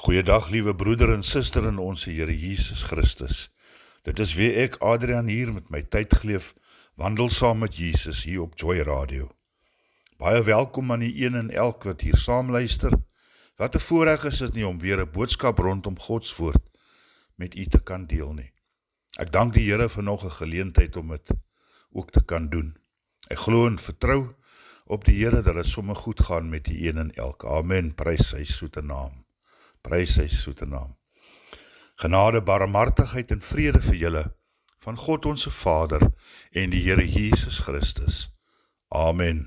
Goeiedag, liewe broeder en suster in ons Here Jesus Christus. Dit is weer ek, Adrian, hier met my tyd geleef, wandel saam met Jesus hier op Joy Radio. Baie welkom aan die een en elk wat hier saam luister. Wat 'n voorreg is dit nie om weer 'n boodskap rondom Gods woord met u te kan deel nie. Ek dank die Here vir nog 'n geleentheid om dit ook te kan doen. Ek glo en vertrou op die Here dat dit sommer goed gaan met die een en elk. Amen, prys sy soete naam. Prys sy soete naam. Genade, barmhartigheid en vrede vir julle van God onze Vader en die Here Jesus Christus. Amen.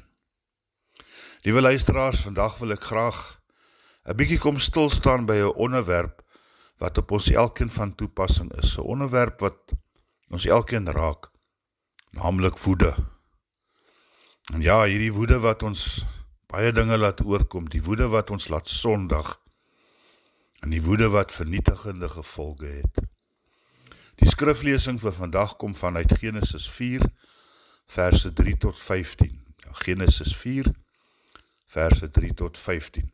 Liewe luisteraars, vandag wil ek graag 'n bietjie kom stilstaan by 'n onderwerp wat op ons elkeen van toepassing is. 'n Onderwerp wat ons elkeen raak, naamlik woede. En ja, hierdie woede wat ons baie dinge laat oorkom, die woede wat ons laat sondig, en die woede wat vernietigende gevolge het. Die skriflesing vir vandag kom vanuit Genesis 4, verse 3 tot 15. Ja, Genesis 4, verse 3 tot 15.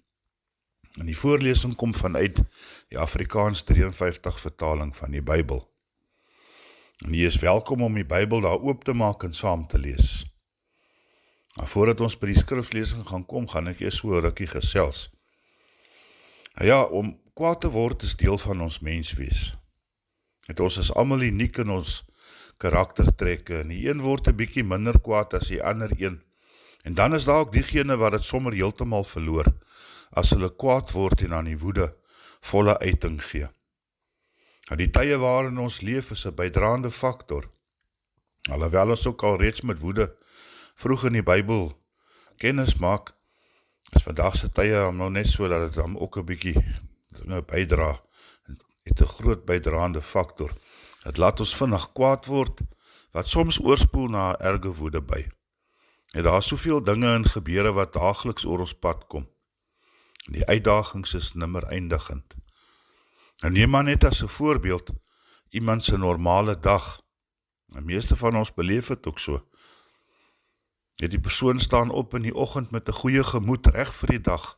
En die voorlesing kom vanuit die Afrikaans 53 vertaling van die Bybel. En jy is welkom om die Bybel daar oop te maak en saam te lees. Maar voordat ons by die skriflesing gaan kom, gaan ek eers so 'n rukkie gesels. Ja, om kwaad te word is deel van ons menswees. Ons is almal uniek in ons karaktertrekke, en die een word 'n bietjie minder kwaad as die ander een, en dan is daar ook diegene wat het sommer heeltemal verloor, as hulle kwaad word en aan die woede volle uiting gee. Nou, die tye waarin ons leef is 'n bydraende faktor, alhoewel ons ook al reeds met woede vroeg in die Bybel kennis maak, is vandagse tye nou net so dat het dan ook 'n bietjie bydra, het 'n groot bydraende faktor. Het laat ons vinnig kwaad word, wat soms oorspoel na 'n erge woede by. En daar is soveel dinge en gebeure wat daagliks oor ons pad kom. En die uitdagings is nimmer eindigend. En neem maar net as 'n voorbeeld, iemand se normale dag. Die meeste van ons beleef het ook so. Die persoon staan op in die oggend met 'n goeie gemoed reg vir die dag.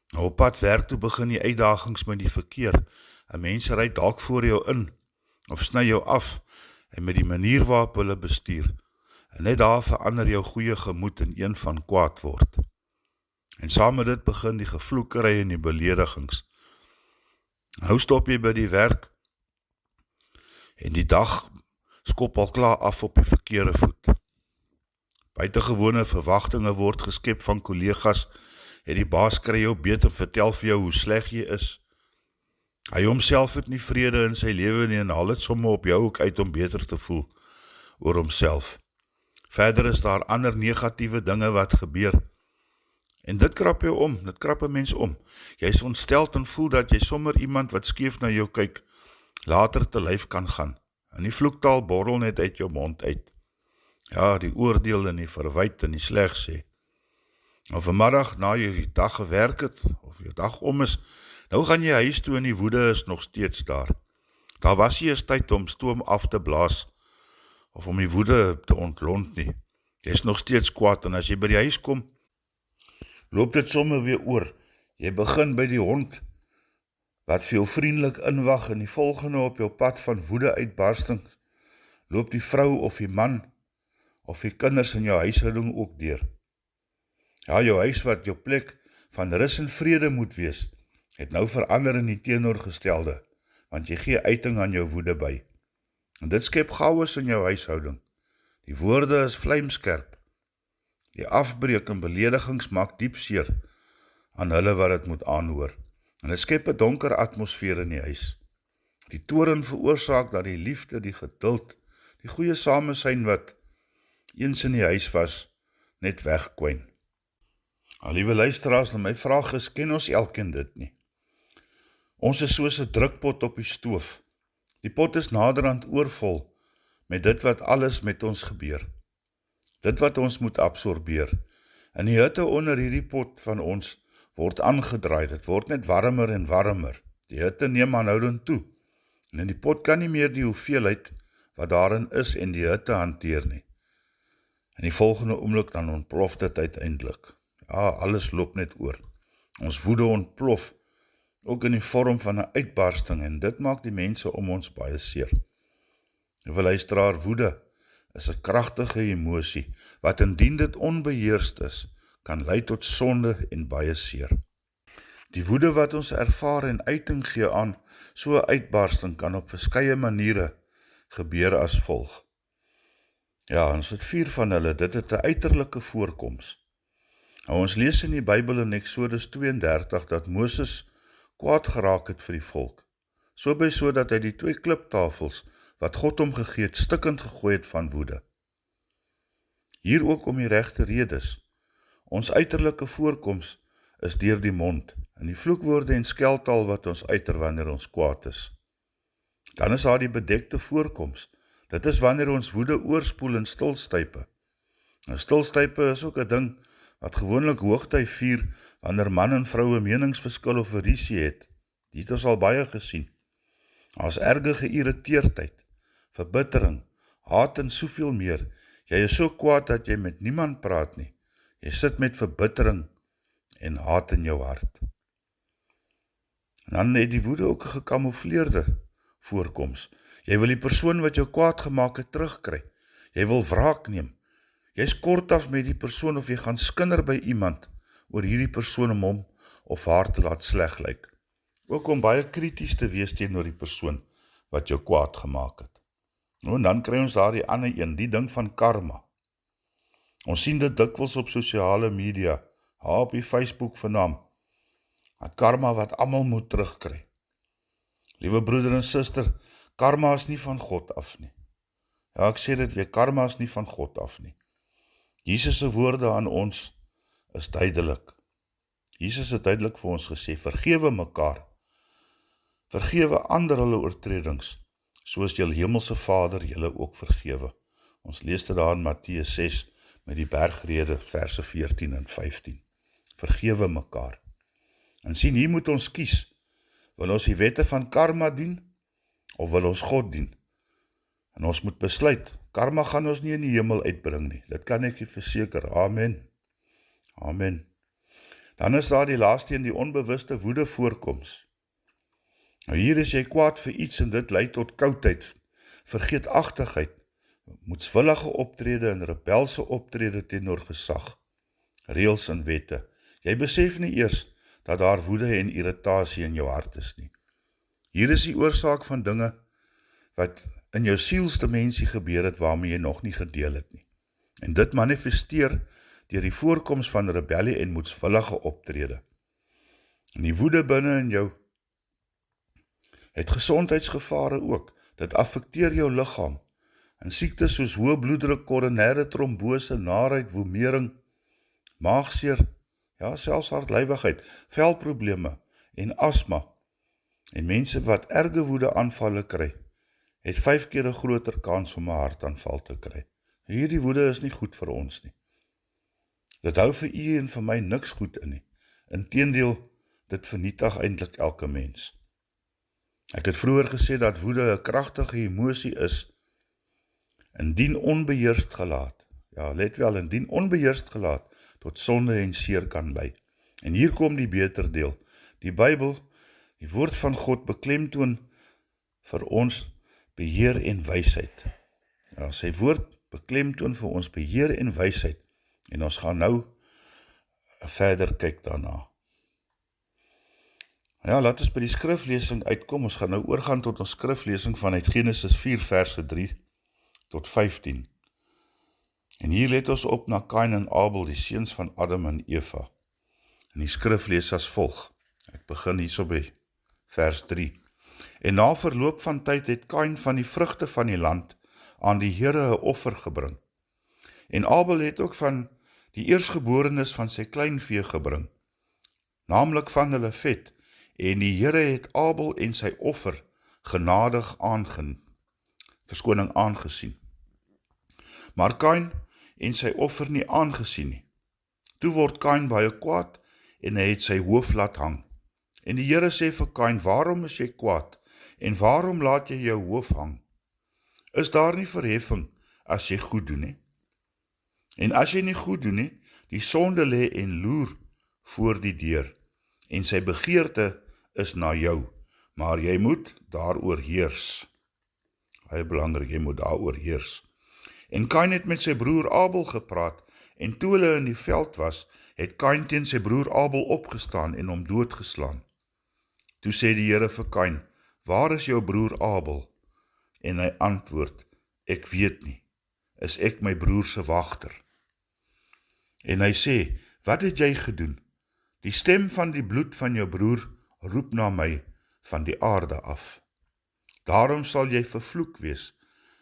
Nou op pad werk toe begin die uitdagings met die verkeer. 'n Mens ry dalk voor jou in, of sny jou af, en met die manier waarop hulle bestuur, en net daar verander jou goeie gemoed in een van kwaad word. En saam met dit begin die gevloekery en die beledigings. Nou stop jy by die werk, en die dag skop al klaar af op die verkeerde voet. Buitengewone verwagtinge word geskep van kollegas, en die baas kry jou beter, vertel vir jou hoe sleg jy is. Hy homself het nie vrede in sy lewe nie, en haal het sommer op jou ook uit om beter te voel oor homself. Verder is daar ander negatiewe dinge wat gebeur, en dit krap jou om, dit krap 'n mens om. Jy is ontsteld en voel dat jy sommer iemand wat skeef na jou kyk, later te lyf kan gaan, en die vloektaal borrel net uit jou mond uit. Ja, die oordeel en die verwyte en die sleg sê. Nou vanmiddag, na jy die dag gewerk het, of jou dag om is, nou gaan jy huis toe en die woede is nog steeds daar. Daar was nie eens tyd om stoom af te blaas, of om die woede te ontlont nie. Jy is nog steeds kwaad, en as jy by die huis kom, loop dit sommer weer oor. Jy begin by die hond, wat vir jou vriendelik inwag, en die volgende op jou pad van woede uitbarstings, loop die vrou of die man, of die kinders in jou huishouding ook deur. Ja, jou huis wat jou plek van rus en vrede moet wees, het nou verander in die teenoorgestelde, want jy gee uiting aan jou woede by. En dit skep chaos in jou huishouding. Die woorde is vlijmskerp. Die afbreek en beledigings maak diep seer aan hulle wat het moet aanhoor. En dit skep 'n donker atmosfeer in die huis. Die toorn veroorsaak dat die liefde, die geduld, die goeie samesyn wat eens in die huis was, net wegkwyn. Liewe luisteraars, my vraag is, ken ons elkeen dit nie? Ons is soos 'n drukpot op die stoof. Die pot is naderhand oorvol met dit wat alles met ons gebeur. Dit wat ons moet absorbeer. En die hitte onder hierdie pot van ons word aangedraai. Dit word net warmer en warmer. Die hitte neem aanhoudend toe. En in die pot kan nie meer die hoeveelheid wat daarin is en die hitte hanteer nie. En die volgende oomblik dan ontplof dit uiteindelik. Ja, alles loop net oor. Ons woede ontplof ook in die vorm van 'n uitbarsting, en dit maak die mense om ons baie seer. Liewe luisteraar, woede is 'n kragtige emosie, wat indien dit onbeheerst is, kan lei tot sonde en baie seer. Die woede wat ons ervaar en uiting gee aan so 'n uitbarsting kan op verskeie maniere gebeur as volg. Ja, ons het 4 van hulle, dit het 'n uiterlike voorkoms. Nou, ons lees in die Bybel in Exodus 32 dat Moses kwaad geraak het vir die volk, so dat hy die 2 kliptafels wat God hom gegee het, stikkend gegooi het van woede. Hier ook om die regte redes. Ons uiterlike voorkoms is deur die mond, en die vloekwoorde en skeltaal wat ons uiter wanneer ons kwaad is. Dan is daar die bedekte voorkoms. Dit is wanneer ons woede oorspoel in stilstype. Nou, stilstype is ook 'n ding wat gewoonlik hoogtyd vier wanneer man en vrou 'n meningsverskil of 'n rusie het. Dit het ons al baie gesien. As erge geïrriteerdheid, verbittering, haat en soveel meer. Jy is so kwaad dat jy met niemand praat nie. Jy sit met verbittering en haat in jou hart. En dan het die woede ook 'n gekamoufleerde voorkoms. Jy wil die persoon wat jou kwaad gemaak het terugkry. Jy wil wraak neem. Jy is kortaf met die persoon of jy gaan skinder by iemand oor hierdie persoon om hom of haar te laat sleg lyk. Ook om baie krities te wees teenoor die persoon wat jou kwaad gemaak het. Nou, en dan kry ons daar die ander een, die ding van karma. Ons sien dit dikwels op sosiale media, op die Facebook vanaam, dat karma wat almal moet terugkry. Liewe broeder en suster, karma is nie van God af nie. Ja, ek sê dit weer, karma is nie van God af nie. Jesus se woorde aan ons is duidelik. Jesus het duidelik vir ons gesê, vergewe mekaar, vergewe ander hulle oortredings, soos julle hemelse Vader julle ook vergewe. Ons lees dit daar in Matteus 6 met die bergrede verse 14 en 15. Vergewe mekaar. En sien, hier moet ons kies. Wil ons die wette van karma dien, of wil ons God dien? En ons moet besluit, karma gaan ons nie in die hemel uitbring nie. Dit kan ek verseker. Amen. Amen. Dan is daar die laaste een, die onbewuste woede voorkoms. Nou hier is jy kwaad vir iets en dit lei tot koudheid, vergeetachtigheid, moedswillige optrede en rebelse optrede teenoor gesag, reëls en wette. Jy besef nie eers dat daar woede en irritasie in jou hart is nie. Hier is die oorsaak van dinge wat in jou sielsdimensie gebeur het waarmee jy nog nie gedeel het nie. En dit manifesteer deur die voorkoms van rebellie en moedswillige optrede. En die woede binne in jou het gesondheidsgevare ook. Dit affekteer jou liggaam. En siektes soos hoë bloeddruk, koronêre trombose, naarheid, woemering, maagseer, ja, selfs hartlywigheid, velprobleme en asma. En mense wat erge woede aanvalle kry, het 5 keer 'n groter kans om 'n hartaanval te kry. Hierdie woede is nie goed vir ons nie. Dit hou vir u en vir my niks goed in nie. Inteendeel, dit vernietig eintlik elke mens. Ek het vroeër gesê dat woede 'n kragtige emosie is, indien onbeheerst gelaat. Ja, let wel, indien onbeheerst gelaat, tot sonde en seer kan lei. En hier kom die beter deel. Die Bybel, die woord van God, beklemtoon vir ons beheer en wysheid. Ja, sy woord beklemtoon vir ons beheer en wysheid. En ons gaan nou verder kyk daarna. Ja, laat ons by die skriflesing uitkom. Ons gaan nou oorgaan tot ons skriflesing vanuit Genesis 4 verse 3 tot 15. En hier let ons op na Kain en Abel, die seuns van Adam en Eva. En die skrif lees as volg. Ek begin hierso by vers 3. En na verloop van tyd het Kain van die vrugte van die land aan die Here 'n offer gebring. En Abel het ook van die eersgeborenes van sy kleinvee gebring, naamlik van hulle vet, en die Here het Abel en sy offer genadig aangesien. Maar Kain en sy offer nie aangesien nie. Toe word Kain baie kwaad en hy het sy hoof laat hang. En die Here sê vir Kain, waarom is jy kwaad en waarom laat jy jou hoof hang? Is daar nie verheffing as jy goed doen nie? En as jy nie goed doen nie, die sonde lê en loer voor die deur, en sy begeerte is na jou, maar jy moet daaroor heers. Baie belangrik, jy moet daaroor heers. En Kain het met sy broer Abel gepraat, en toe hulle in die veld was, het Kain teen sy broer Abel opgestaan en hom doodgeslaan. Toe sê die Here vir Kain, waar is jou broer Abel? En hy antwoord, ek weet nie, is ek my broer se wagter? En hy sê, wat het jy gedoen? Die stem van die bloed van jou broer roep na my van die aarde af. Daarom sal jy vervloek wees,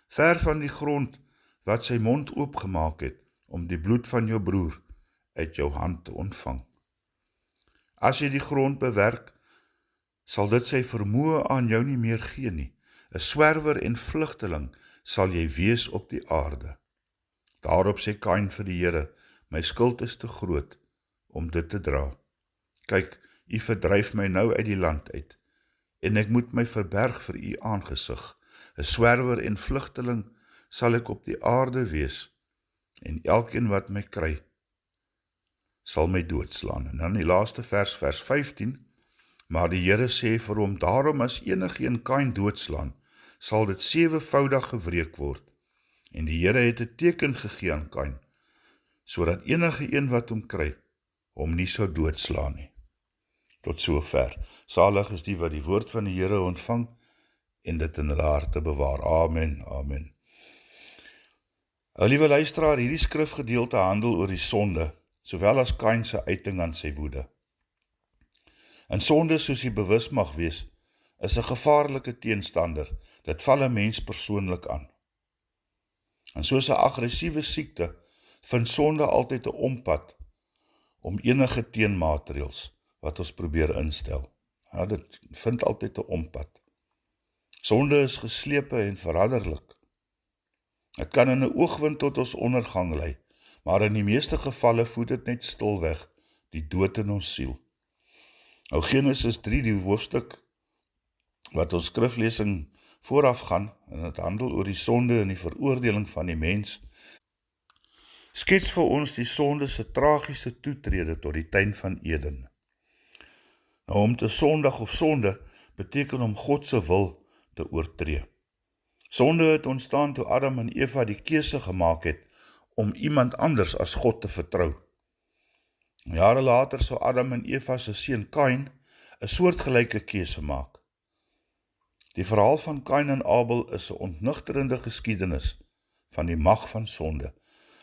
ver van die grond wat sy mond oopgemaak het, om die bloed van jou broer uit jou hand te ontvang. As jy die grond bewerk, sal dit sy vermoë aan jou nie meer gee nie. 'n Swerwer en vlugteling sal jy wees op die aarde. Daarop sê Kain vir die Here, my skuld is te groot om dit te dra. Kyk, u verdryf my nou uit die land uit, en ek moet my verberg vir u aangesig. 'n Swerwer en vlugteling sal ek op die aarde wees, en elkeen wat my kry, sal my doodslaan. En dan die laaste vers 15, maar die Here sê vir hom, daarom as enigeen Kain doodslaan, sal dit 7voudig gewreek word. En die Here het 'n teken gegee aan Kain, sodat enige een wat hom kry, hom nie sou doodslaan nie. Tot sover. Salig is die wat die woord van die Here ontvang, en dit in hulle harte bewaar. Amen, amen. Liewe luisteraar, hierdie skrifgedeelte handel oor die sonde, sowel as Kain se uiting aan sy woede. En sonde, soos jy bewus mag wees, is 'n gevaarlike teenstander. Dit val 'n mens persoonlik aan. En soos 'n aggressiewe siekte, vind sonde altyd 'n ompad om enige teenmaatreëls wat ons probeer instel. Ja, dit vind altyd 'n ompad. Sonde is geslepe en verraderlik. Het kan in 'n oogwink tot ons ondergang lei, maar in die meeste gevalle voed dit net stilweg die dood in ons siel. Nou Genesis 3, die hoofstuk wat ons skriflesing vooraf gaan, en het handel oor die sonde en die veroordeling van die mens, skets vir ons die sonde se tragiese toetrede tot die tuin van Eden. Nou om te sondig of sonde beteken om God se wil te oortree. Sonde het ontstaan toe Adam en Eva die keuse gemaak het om iemand anders as God te vertrou. Jare later sou Adam en Eva se seun Kain 'n soortgelyke keuse maak. Die verhaal van Kain en Abel is 'n ontnugterende geskiedenis van die mag van sonde.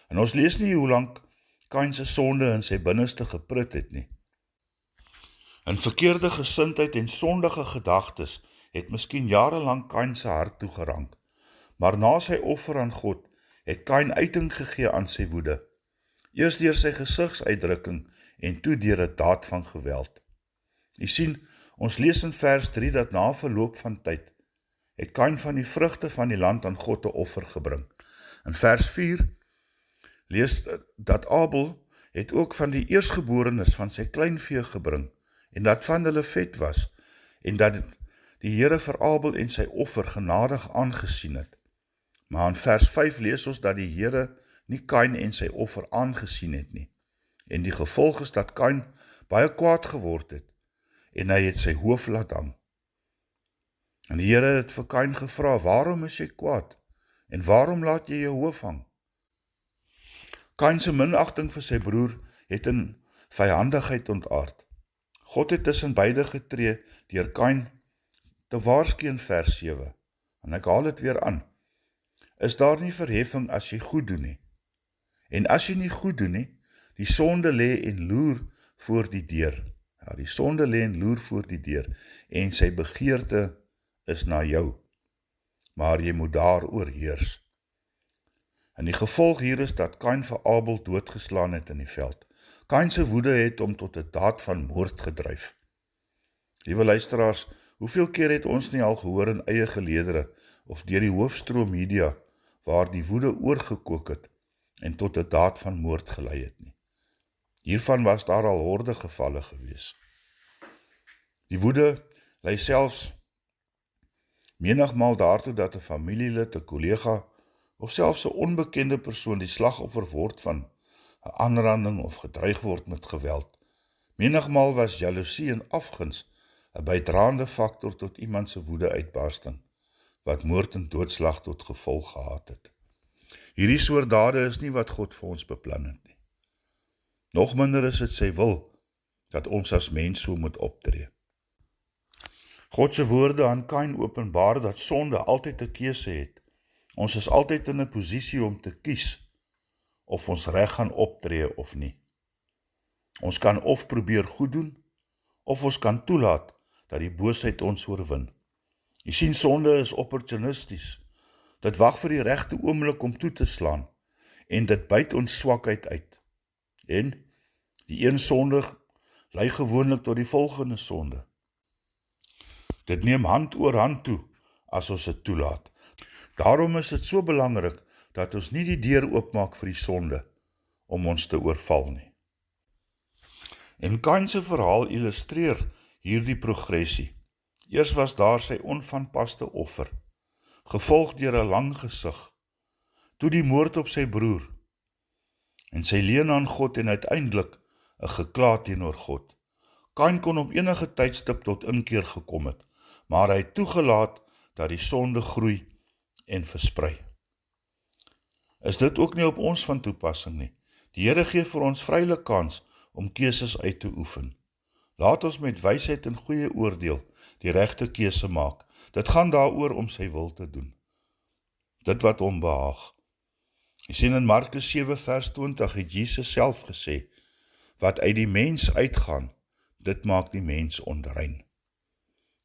En ons lees nie hoe lank Kain se sonde in sy binneste geprut het nie. En verkeerde gesindheid en sondige gedagtes het miskien jarelang Kain se hart toegerang, maar na sy offer aan God het Kain uiting gegee aan sy woede, eers deur sy gesigsuitdrukking en toe deur 'n daad van geweld. U sien, ons lees in vers 3 dat na verloop van tyd het Kain van die vrugte van die land aan God 'n offer gebring. In vers 4 lees dat Abel het ook van die eersgeborenes van sy kleinvee gebring, en dat van hulle vet was, en dat die Here vir Abel en sy offer genadig aangesien het. Maar in vers 5 lees ons dat die Here nie Kain en sy offer aangesien het nie. En die gevolg is dat Kain baie kwaad geword het, en hy het sy hoof laat hang. En die Here het vir Kain gevra, waarom is jy kwaad, en waarom laat jy jou hoof hang? Kain se minagting vir sy broer het in vyandigheid ontaard. God het tussen beide getree deur Kain te waarsku in vers 7, en ek haal dit weer aan. Is daar nie verheffing as jy goed doen nie? En as jy nie goed doen nie, die sonde lê en loer voor die deur. Ja, die sonde lê en loer voor die deur, en sy begeerte is na jou, maar jy moet daaroor heers. En die gevolg hier is dat Kain vir Abel doodgeslaan het in die veld. Kain se woede het hom tot 'n daad van moord gedryf. Liewe luisteraars, hoeveel keer het ons nie al gehoor in eie geleedere of deur die hoofstroom media waar die woede oorgekook het en tot 'n daad van moord gelei het nie. Hiervan was daar al horde gevalle gewees. Die woede lei selfs menigmaal daartoe dat 'n familielid, 'n kollega of selfs 'n onbekende persoon die slagoffer word van 'n aanranding of gedreig word met geweld. Menigmaal was jaloesie en afguns 'n bydraende faktor tot iemand se woede-uitbarsting, wat moord en doodslag tot gevolg gehad het. Hierdie soort dade is nie wat God vir ons beplan het nie. Nog minder is dit sy wil, dat ons as mens so moet optree. God se woorde aan Kain openbaar dat sonde altyd 'n keuse het. Ons is altyd in 'n posisie om te kies, of ons reg gaan optree of nie. Ons kan of probeer goed doen, of ons kan toelaat dat die boosheid ons oorwin. Jy sien, sonde is opportunisties. Dit wag vir die regte oomblik om toe te slaan, en dit byt ons swakheid uit. En die een sonde lei gewoonlik tot die volgende sonde. Dit neem hand oor hand toe, as ons dit toelaat. Daarom is dit so belangrik, dat ons nie die deur oopmaak vir die sonde, om ons te oorval nie. En Kain se verhaal illustreer hierdie progressie. Eers was daar sy onvanpaste offer, gevolg deur 'n lang gesig, toe die moord op sy broer, en sy leuen aan God en uiteindelik 'n gekla teenoor God. Kain kon op enige tydstip tot inkeer gekom het, maar hy het toegelaat dat die sonde groei en versprei. Is dit ook nie op ons van toepassing nie? Die Here gee vir ons vryle kans om keuses uit te oefen. Laat ons met wysheid en goeie oordeel die regte keuse maak. Dit gaan daaroor om sy wil te doen. Dit wat hom behaag. Jy sien in Markus 7 vers 20 het Jesus self gesê, wat uit die mens uitgaan, dit maak die mens onrein.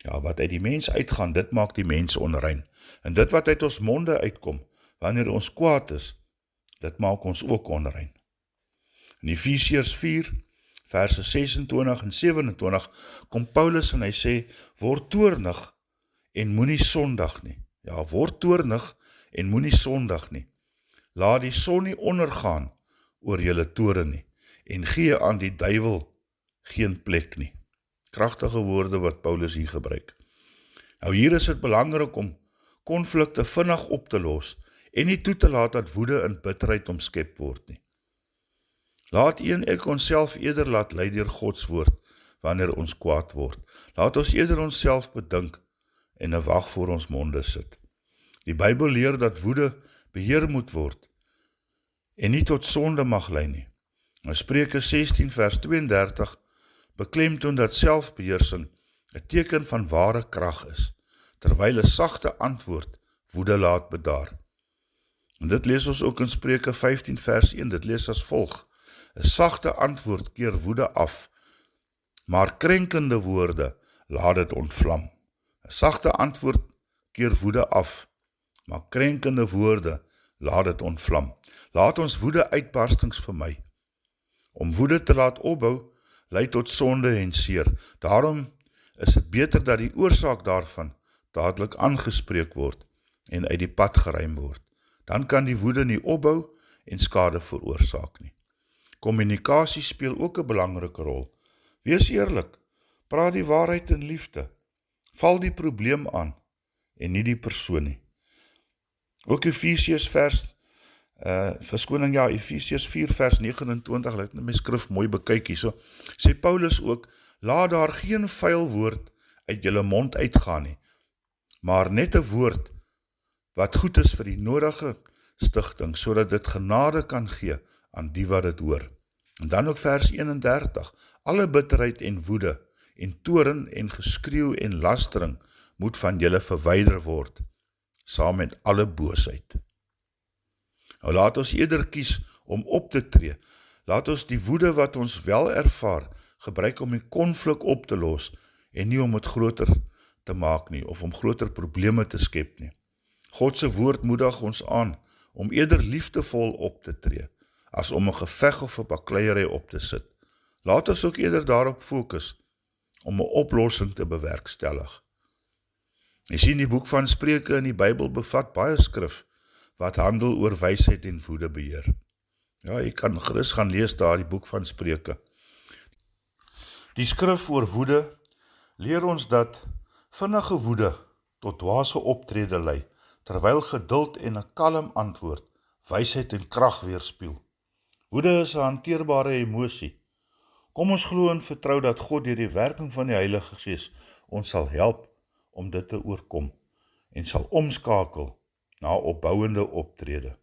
Ja, wat uit die mens uitgaan, dit maak die mens onrein. En dit wat uit ons monde uitkom, wanneer ons kwaad is, dit maak ons ook onrein. In Efesiërs 4, verse 26 en 27, kom Paulus en hy sê, word toornig en moenie sondig nie. Ja, word toornig en moenie sondig nie. Laat die son nie ondergaan oor julle toorn nie, en gee aan die duiwel geen plek nie. Kragtige woorde wat Paulus hier gebruik. Nou hier is dit belangrik om konflikte vinnig op te los, en nie toe te laat dat woede en bitterheid omskep word nie. Laat ek onsself eerder laat lei deur Gods woord, wanneer ons kwaad word. Laat ons eerder onsself bedink, en 'n wag voor ons monde sit. Die Bybel leer dat woede beheer moet word, en nie tot sonde mag lei nie. In Spreuke 16 vers 32 beklemtoon dat selfbeheersing 'n teken van ware krag is, terwyl 'n sagte antwoord woede laat bedaar. En dit lees ons ook in Spreuke 15 vers 1, dit lees as volg: 'n sagte antwoord keer woede af, maar krenkende woorde laat dit ontvlam. 'n sagte antwoord keer woede af, maar krenkende woorde laat dit ontvlam. Laat ons woede uitbarstings vermy. Om woede te laat opbou, lei tot sonde en seer. Daarom is dit beter dat die oorsaak daarvan dadelik aangespreek word en uit die pad geruim word. Dan kan die woede nie opbou en skade veroorsaak nie. Kommunikasie speel ook 'n belangrike rol. Wees eerlik, praat die waarheid in liefde, val die probleem aan en nie die persoon nie. Ook Efesiërs Efesiërs 4 vers 29, laat my skrif mooi bekyk hierso, sê Paulus ook, laat daar geen vuil woord uit julle mond uitgaan nie, maar net 'n woord wat goed is vir die nodige stigting, sodat dit genade kan gee aan die wat dit hoor. En dan ook vers 31, alle bitterheid en woede, en toorn en geskreeu en lastering moet van julle verwyder word, saam met alle boosheid. Nou laat ons eerder kies om op te tree. Laat ons die woede wat ons wel ervaar, gebruik om die konflik op te los, en nie om het groter te maak nie, of om groter probleme te skep nie. God se woord moedig ons aan, om eerder liefdevol op te tree, as om 'n geveg of 'n bakleierery op te sit. Laat ons ook eerder daarop fokus, om 'n oplossing te bewerkstellig. Jy sien, die boek van Spreuke in die Bybel bevat baie skrif, wat handel oor wysheid en woede beheer. Ja, jy kan gerus gaan lees daar die boek van Spreuke. Die skrif oor woede leer ons dat vinnige woede tot dwaase optrede lei, terwyl geduld en 'n kalm antwoord wysheid en krag weerspieël. Woede is 'n hanteerbare emosie. Kom ons glo en vertrou dat God deur die werking van die Heilige Gees ons sal help om dit te oorkom en sal omskakel na opbouende optrede.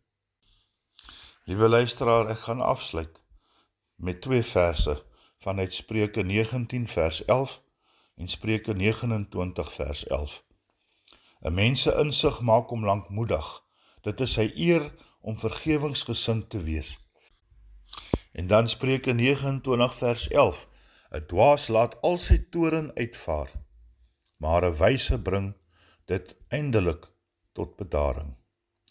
Liewe luisteraar, ek gaan afsluit met 2 verse vanuit Spreuke 19 vers 11 en Spreuke 29 vers 11. 'n Mens se insig maak hom lankmoedig, dit is sy eer om vergewingsgesind te wees. En dan Spreuke 29 vers 11, 'n dwaas laat al sy toorn uitvaar, maar 'n wyse bring dit eindelik tot bedaring.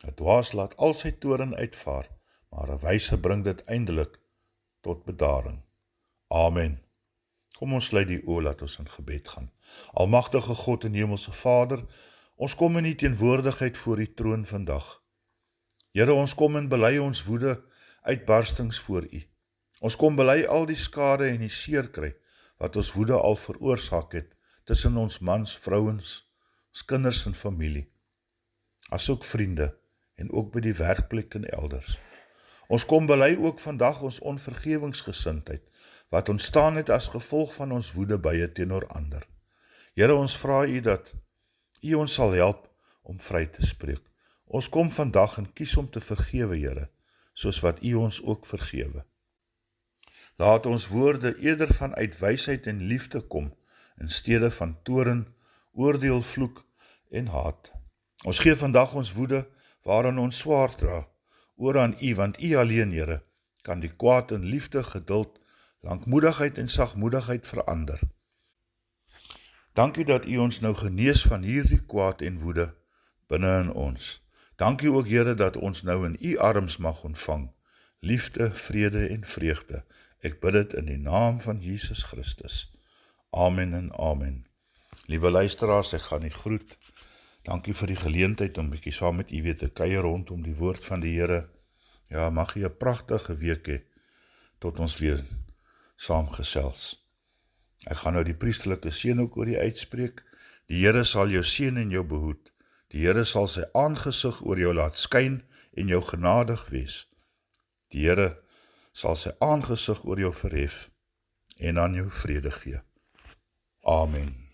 'n Dwaas laat al sy toorn uitvaar, maar 'n wyse bring dit eindelik tot bedaring. Amen. Kom ons sluit die oë, laat ons in gebed gaan. Almagtige God en Hemelse Vader, ons kom in U teenwoordigheid voor U troon vandag. Here, ons kom en bely ons woede uitbarstings voor U. Ons kom bely al die skade en die seerkry wat ons woede al veroorsaak het tussen ons mans, vrouens, ons kinders en familie, asook vriende en ook by die werkplek en elders. Ons kom bely ook vandag ons onvergewingsgesindheid wat ontstaan het as gevolg van ons woedebye teenoor ander. Here, ons vra U dat U ons sal help om vry te spreek. Ons kom vandag en kies om te vergewe, Here, soos wat U ons ook vergewe. Laat ons woorde eerder vanuit wysheid en liefde kom, in steede van toorn, oordeel, vloek en haat. Ons gee vandag ons woede waarin ons swaar dra, oor aan U, want U alleen, Here, kan die kwaad in liefde, geduld, lankmoedigheid en sagmoedigheid verander. Dankie dat U ons nou genees van hierdie kwaad en woede binne in ons. Dankie ook, Here, dat ons nou in U arms mag ontvang, liefde, vrede en vreugde. Ek bid dit in die naam van Jesus Christus. Amen en amen. Liewe luisteraars, ek gaan U groet. Dankie vir die geleentheid om bietjie saam met U weer te kuier rondom die woord van die Here. Ja, mag U 'n pragtige week hê, tot ons weer saam gesels. Ek gaan nou die priesterlike seën ook oor U uitspreek. Die Here sal jou seën en jou behoed. Die Here sal sy aangesig oor jou laat skyn en jou genadig wees. Die Here sal sy aangesig oor jou verhef en aan jou vrede gee. Amen.